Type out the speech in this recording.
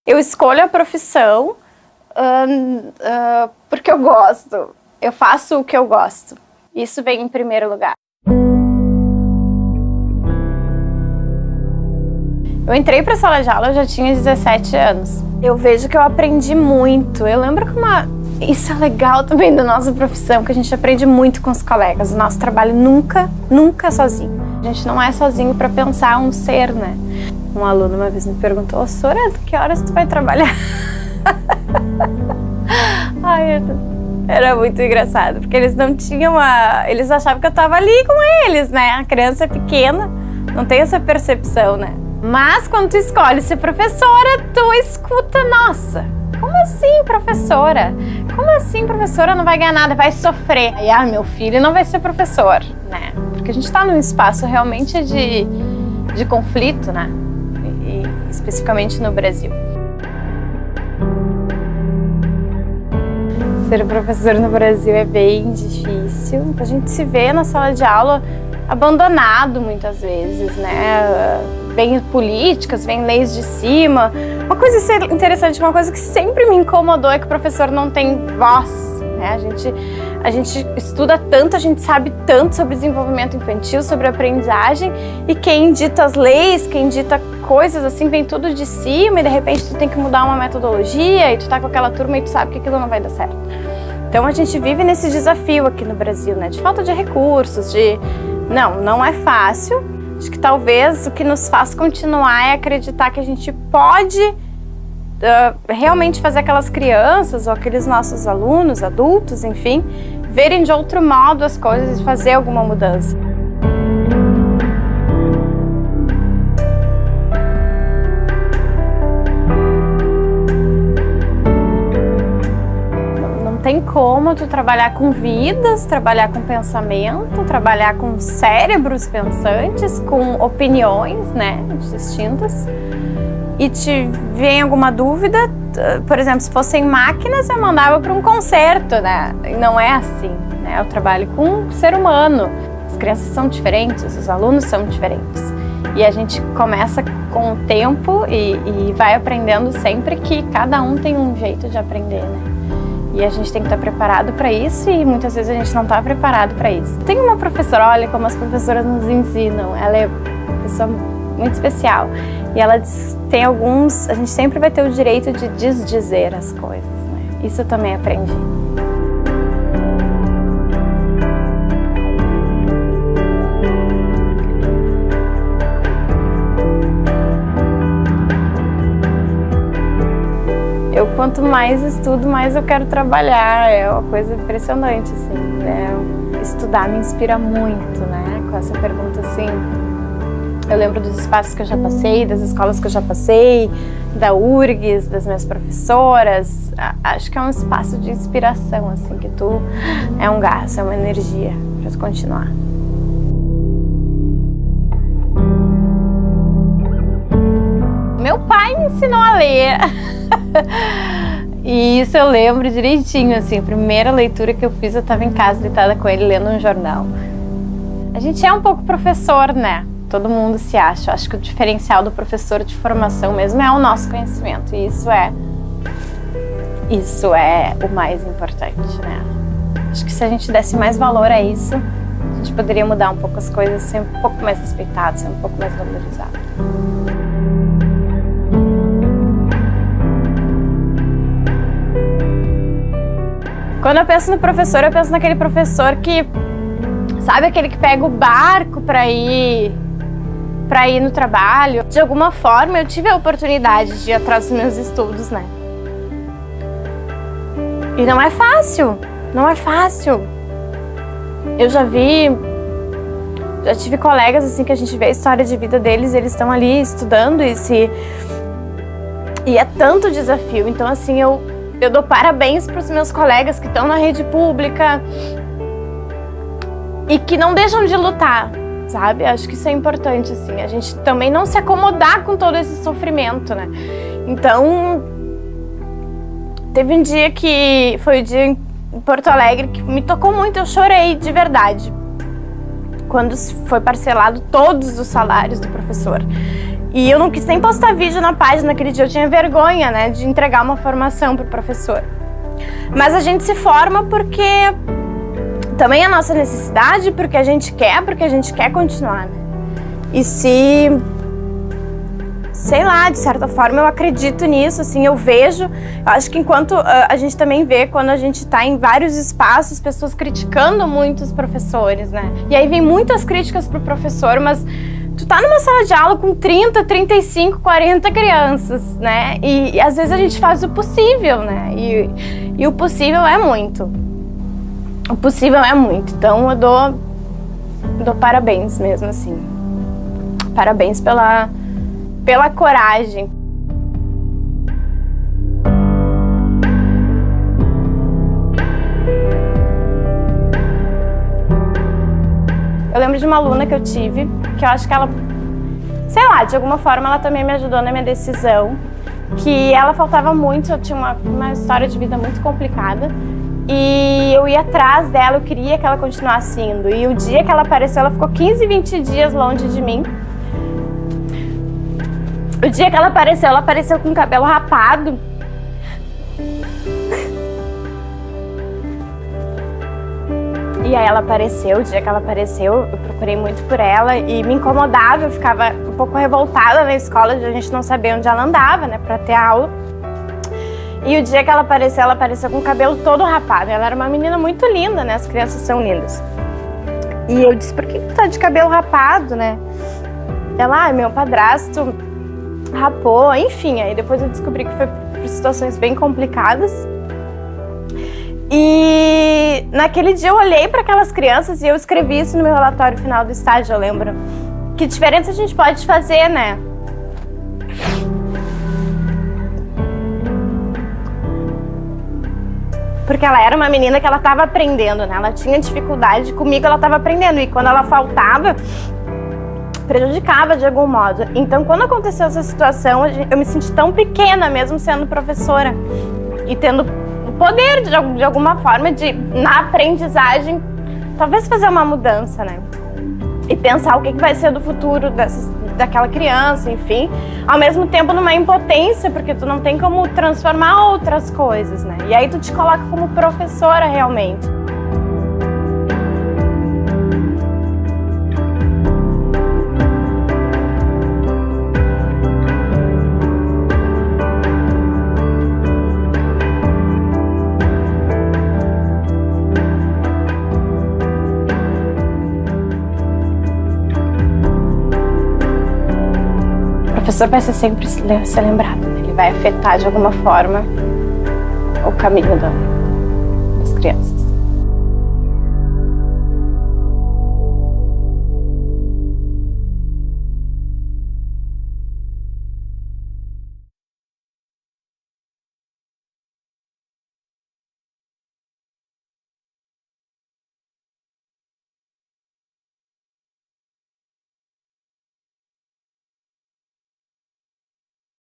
Eu escolho a profissão porque eu gosto. Eu faço o que eu gosto. Isso vem em primeiro lugar. Eu entrei para a sala de aula, eu já tinha 17 anos. Eu vejo que eu aprendi muito. Eu lembro que isso é legal também da nossa profissão, que a gente aprende muito com os colegas. O nosso trabalho nunca é sozinho. A gente não é sozinho para pensar um ser, né? Um aluno uma vez me perguntou: Soraya, que horas tu vai trabalhar? Ai, era muito engraçado, porque eles não tinham eles achavam que eu estava ali com eles, né? A criança é pequena, não tem essa percepção, né? Mas quando tu escolhe ser professora, tu escuta, nossa, como assim professora? Como assim professora não vai ganhar nada, vai sofrer? Aí, meu filho não vai ser professor, né? Porque a gente tá num espaço realmente de conflito, né? E especificamente no Brasil. Ser professor no Brasil é bem difícil. A gente se vê na sala de aula abandonado muitas vezes, né? Vem políticas, vem leis de cima. Uma coisa interessante, uma coisa que sempre me incomodou é que o professor não tem voz, né? A gente estuda tanto, a gente sabe tanto sobre desenvolvimento infantil, sobre aprendizagem, e quem dita as leis, quem dita coisas assim, vem tudo de cima, e de repente tu tem que mudar uma metodologia e tu tá com aquela turma e tu sabe que aquilo não vai dar certo. Então a gente vive nesse desafio aqui no Brasil, né? De falta de recursos, não é fácil. Acho que talvez o que nos faz continuar é acreditar que a gente pode realmente fazer aquelas crianças ou aqueles nossos alunos, adultos, enfim, verem de outro modo as coisas e fazer alguma mudança. Tem como tu trabalhar com vidas, trabalhar com pensamento, trabalhar com cérebros pensantes, com opiniões, né, distintas, e te vem alguma dúvida, por exemplo, se fossem máquinas, eu mandava para um concerto, né, e não é assim, né, eu trabalho com um ser humano, as crianças são diferentes, os alunos são diferentes, e a gente começa com o tempo e vai aprendendo sempre que cada um tem um jeito de aprender, né. E a gente tem que estar preparado para isso e muitas vezes a gente não está preparado para isso. Tem uma professora, olha como as professoras nos ensinam, ela é uma pessoa muito especial. E ela diz, a gente sempre vai ter o direito de desdizer as coisas, né? Isso eu também aprendi. Quanto mais estudo, mais eu quero trabalhar. É uma coisa impressionante, assim, né? Estudar me inspira muito, né? Com essa pergunta, assim, eu lembro dos espaços que eu já passei, das escolas que eu já passei, da URGS, das minhas professoras. Acho que é um espaço de inspiração, assim, que é um gás, é uma energia para tu continuar. Meu pai me ensinou a ler. E isso eu lembro direitinho, assim, a primeira leitura que eu fiz, eu estava em casa deitada com ele lendo um jornal. A gente é um pouco professor, né? Todo mundo se acha. Acho que o diferencial do professor de formação mesmo é o nosso conhecimento. E isso é o mais importante, né? Acho que se a gente desse mais valor a isso, a gente poderia mudar um pouco as coisas, ser um pouco mais respeitado, ser um pouco mais valorizado. Quando eu penso no professor, eu penso naquele professor que, sabe, aquele que pega o barco para ir no trabalho. De alguma forma, eu tive a oportunidade de ir atrás dos meus estudos, né? E não é fácil, não é fácil. Eu já tive colegas, assim, que a gente vê a história de vida deles, eles estão ali estudando e é tanto desafio. Então, assim, eu dou parabéns para os meus colegas que estão na rede pública e que não deixam de lutar, sabe? Acho que isso é importante, assim, a gente também não se acomodar com todo esse sofrimento, né? Então, teve um dia que foi o dia em Porto Alegre que me tocou muito, eu chorei de verdade, quando foi parcelado todos os salários do professor. E eu não quis nem postar vídeo na página naquele dia, eu tinha vergonha, né, de entregar uma formação pro professor. Mas a gente se forma porque também é a nossa necessidade, porque a gente quer continuar, né? E se, sei lá, de certa forma eu acredito nisso, assim, eu vejo, eu acho que enquanto a gente também vê quando a gente tá em vários espaços, pessoas criticando muito os professores, né? E aí vem muitas críticas pro professor, mas tu tá numa sala de aula com 30, 35, 40 crianças, né? E às vezes a gente faz o possível, né? E o possível é muito. O possível é muito. Então eu dou parabéns mesmo, assim. Parabéns pela coragem. Eu lembro de uma aluna que eu tive, que eu acho que ela, sei lá, de alguma forma ela também me ajudou na minha decisão, que ela faltava muito, eu tinha uma história de vida muito complicada, e eu ia atrás dela, eu queria que ela continuasse indo, e o dia que ela apareceu, ela ficou 15, 20 dias longe de mim. O dia que ela apareceu com o cabelo rapado. E aí ela apareceu, o dia que ela apareceu, eu procurei muito por ela e me incomodava, eu ficava um pouco revoltada na escola de a gente não saber onde ela andava, né, pra ter aula. E o dia que ela apareceu com o cabelo todo rapado. Ela era uma menina muito linda, né, as crianças são lindas. E eu disse, por que tu tá de cabelo rapado, né? Ela, meu padrasto rapou, enfim, aí depois eu descobri que foi por situações bem complicadas. E naquele dia eu olhei para aquelas crianças e eu escrevi isso no meu relatório final do estágio, eu lembro. Que diferença a gente pode fazer, né? Porque ela era uma menina que ela estava aprendendo, né? Ela tinha dificuldade, comigo ela estava aprendendo. E quando ela faltava, prejudicava de algum modo. Então, quando aconteceu essa situação, eu me senti tão pequena, mesmo sendo professora. E tendo o poder, de alguma forma, de, na aprendizagem, talvez fazer uma mudança, né? E pensar o que vai ser do futuro daquela criança, enfim. Ao mesmo tempo, numa impotência, porque tu não tem como transformar outras coisas, né? E aí tu te coloca como professora, realmente. O professor vai sempre ser lembrado, né? Ele vai afetar de alguma forma o caminho das crianças.